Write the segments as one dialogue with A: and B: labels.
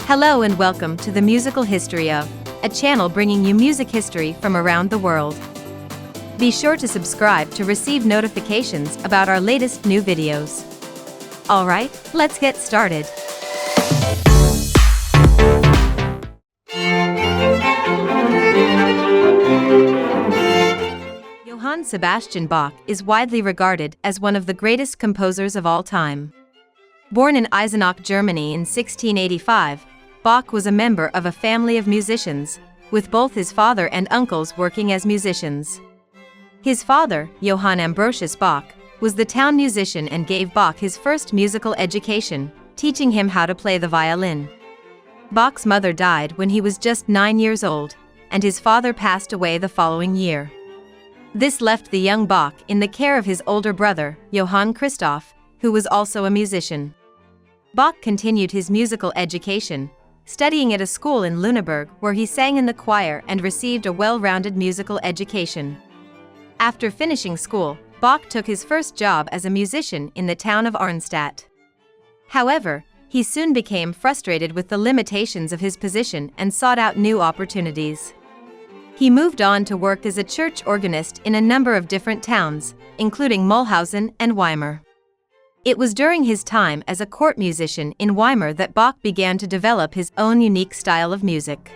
A: Hello and welcome to the Musical History of, a channel bringing you music history from around the world. Be sure to subscribe to receive notifications about our latest new videos. Alright, let's get started. Johann Sebastian Bach is widely regarded as one of the greatest composers of all time. Born in Eisenach, Germany in 1685, Bach was a member of a family of musicians, with both his father and uncles working as musicians. His father, Johann Ambrosius Bach, was the town musician and gave Bach his first musical education, teaching him how to play the violin. Bach's mother died when he was just 9 years old, and his father passed away the following year. This left the young Bach in the care of his older brother, Johann Christoph, who was also a musician. Bach continued his musical education, studying at a school in Lüneburg where he sang in the choir and received a well-rounded musical education. After finishing school, Bach took his first job as a musician in the town of Arnstadt. However, he soon became frustrated with the limitations of his position and sought out new opportunities. He moved on to work as a church organist in a number of different towns, including Mulhausen and Weimar. It was during his time as a court musician in Weimar that Bach began to develop his own unique style of music.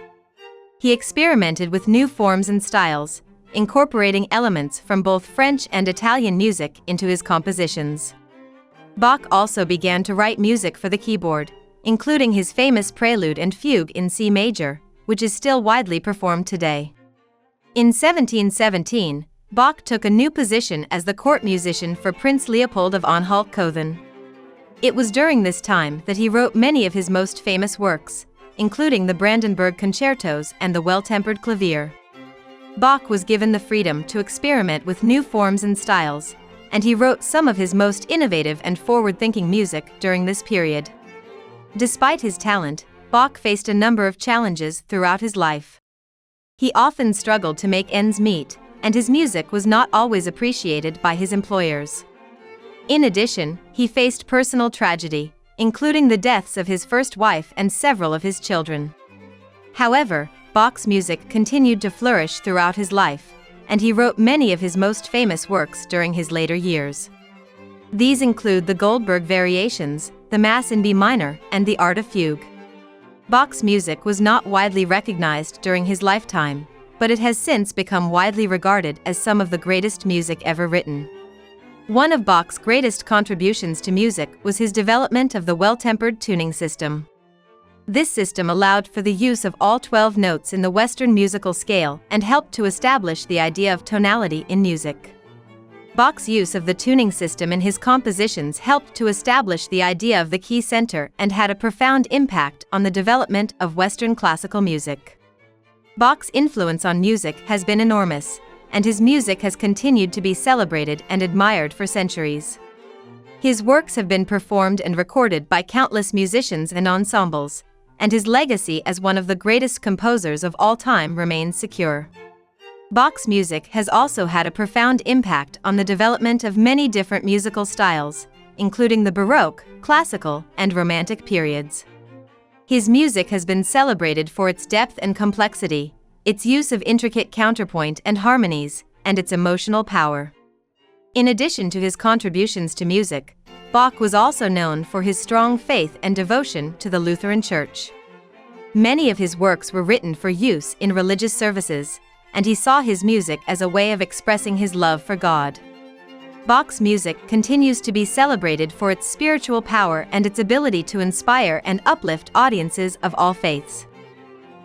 A: He experimented with new forms and styles, incorporating elements from both French and Italian music into his compositions. Bach also began to write music for the keyboard, including his famous Prelude and Fugue in C major, which is still widely performed today. In 1717, Bach took a new position as the court musician for Prince Leopold of Anhalt-Köthen. It was during this time that he wrote many of his most famous works, including the Brandenburg Concertos and the Well-Tempered Clavier. Bach was given the freedom to experiment with new forms and styles, and he wrote some of his most innovative and forward-thinking music during this period. Despite his talent, Bach faced a number of challenges throughout his life. He often struggled to make ends meet, and his music was not always appreciated by his employers. In addition, he faced personal tragedy, including the deaths of his first wife and several of his children. However, Bach's music continued to flourish throughout his life, and he wrote many of his most famous works during his later years. These include the Goldberg Variations, the Mass in B minor, and the Art of Fugue. Bach's music was not widely recognized during his lifetime, but it has since become widely regarded as some of the greatest music ever written. One of Bach's greatest contributions to music was his development of the well-tempered tuning system. This system allowed for the use of all 12 notes in the Western musical scale and helped to establish the idea of tonality in music. Bach's use of the tuning system in his compositions helped to establish the idea of the key center and had a profound impact on the development of Western classical music. Bach's influence on music has been enormous, and his music has continued to be celebrated and admired for centuries. His works have been performed and recorded by countless musicians and ensembles, and his legacy as one of the greatest composers of all time remains secure. Bach's music has also had a profound impact on the development of many different musical styles, including the Baroque, classical, and Romantic periods. His music has been celebrated for its depth and complexity, its use of intricate counterpoint and harmonies, and its emotional power. In addition to his contributions to music, Bach was also known for his strong faith and devotion to the Lutheran Church. Many of his works were written for use in religious services, and he saw his music as a way of expressing his love for God. Bach's music continues to be celebrated for its spiritual power and its ability to inspire and uplift audiences of all faiths.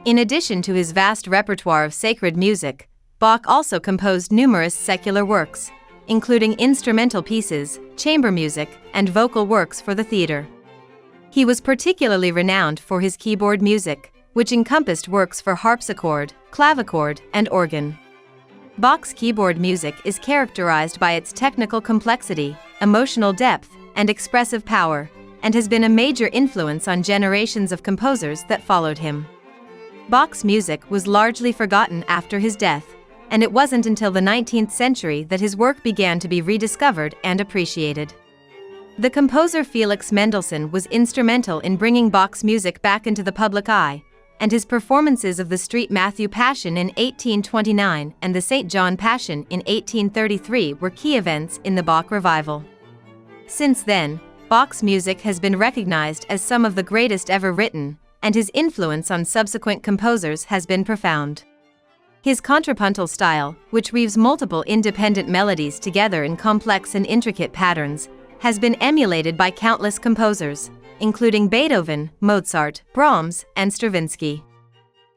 A: In addition to his vast repertoire of sacred music, Bach also composed numerous secular works, including instrumental pieces, chamber music, and vocal works for the theater. He was particularly renowned for his keyboard music, which encompassed works for harpsichord, clavichord, and organ. Bach's keyboard music is characterized by its technical complexity, emotional depth, and expressive power, and has been a major influence on generations of composers that followed him. Bach's music was largely forgotten after his death, and it wasn't until the 19th century that his work began to be rediscovered and appreciated. The composer Felix Mendelssohn was instrumental in bringing Bach's music back into the public eye, and his performances of the Street Matthew Passion in 1829 and the St. John Passion in 1833 were key events in the Bach revival. Since then, Bach's music has been recognized as some of the greatest ever written, and his influence on subsequent composers has been profound. His contrapuntal style, which weaves multiple independent melodies together in complex and intricate patterns, has been emulated by countless composers, including Beethoven, Mozart, Brahms, and Stravinsky.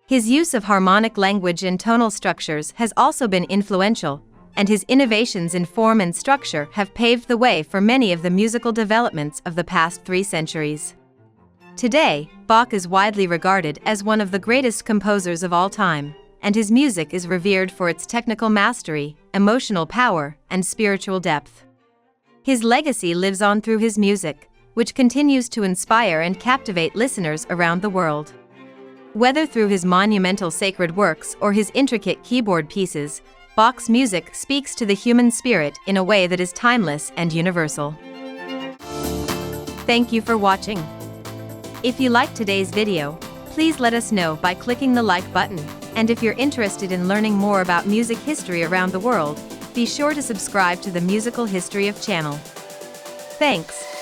A: His use of harmonic language and tonal structures has also been influential, and his innovations in form and structure have paved the way for many of the musical developments of the past 3 centuries. Today, Bach is widely regarded as one of the greatest composers of all time, and his music is revered for its technical mastery, emotional power, and spiritual depth. His legacy lives on through his music, which continues to inspire and captivate listeners around the world. Whether through his monumental sacred works or his intricate keyboard pieces, Bach's music speaks to the human spirit in a way that is timeless and universal. Thank you for watching. If you liked today's video, please let us know by clicking the like button, and if you're interested in learning more about music history around the world, be sure to subscribe to the Musical History of channel. Thanks.